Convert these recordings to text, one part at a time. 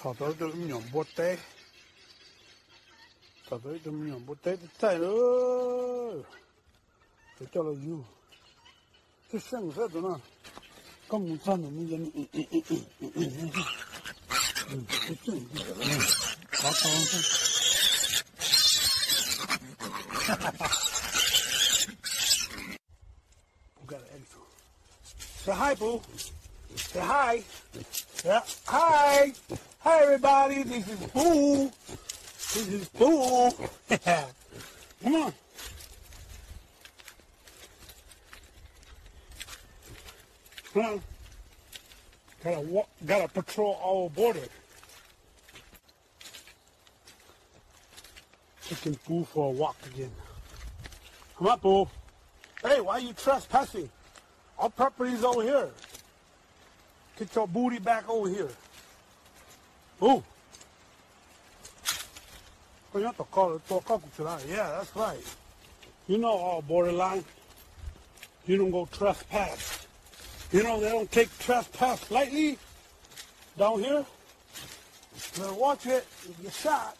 炒到都Menyuam Npua Teb，炒到都Menyuam Npua Teb在了，就叫了油，这香色的呢，刚我站的那个，这正好炒上，哈哈哈。不干了，Say hi, boo. Say hi. Yeah, hi. Hi, everybody. This is Boo. This is Boo. Come on. Come on. Gotta patrol our border. Taking Boo for a walk again. Come on, Boo. Hey, why are you trespassing? Our property's over here. Get your booty back over here. Ooh. Yeah, that's right. You know our borderline. You don't go trespass. You know they don't take trespass lightly down here. You better watch it. You get shot.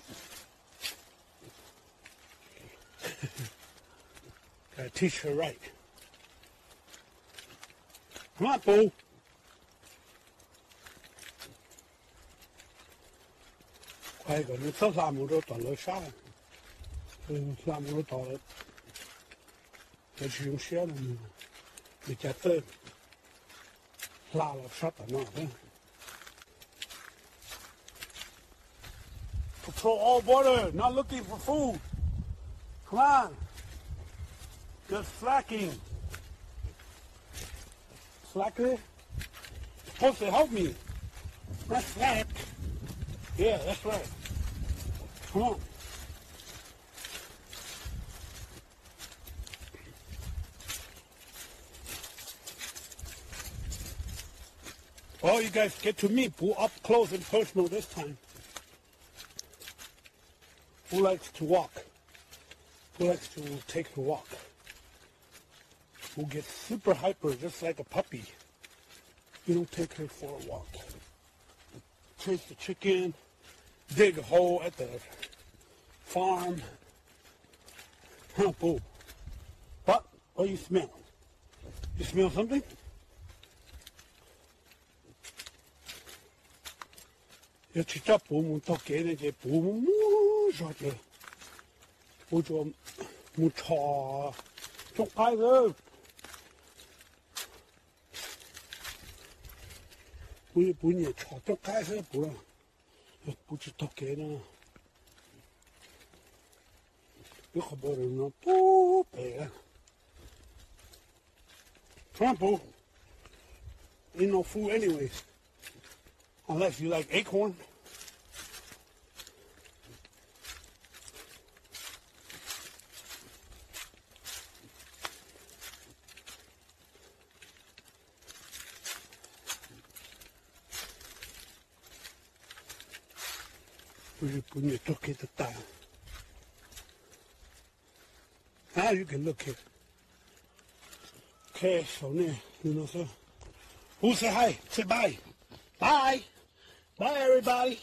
Gotta teach her right. Come on, Boo. Quay cái nó sắp ra một đôi toàn lối xa, ra một đôi toàn cái chuyện xe này bị chặt tên, la là sát ở nó thế. Patrol all border, not looking for food. Come on, just slacking. Slacker, supposed to help me. Not slack. Yeah, that's right. Come on. Oh, you guys get to meet Boo up close and personal this time. Who likes to walk? Who likes to take a walk? Who gets super hyper just like a puppy? You don't take her for a walk. Chase the chicken, dig a hole at the farm. Huh, Boo? What do you smell? You smell something? You 진짜 보면 더 걔네 이제 보면 무서워. 뭐좀 무쳐 좀 가서 우리 분이 저쪽 가서 보라. 부지 더 걔네. 이거 뭐는 또 배. Trump, ain't no food anyways. Unless you like acorn. 우리 분이 좋게 됐다. Now you can look here. Okay, so now, you know, so. Who say hi? Say bye. Bye. Bye, everybody.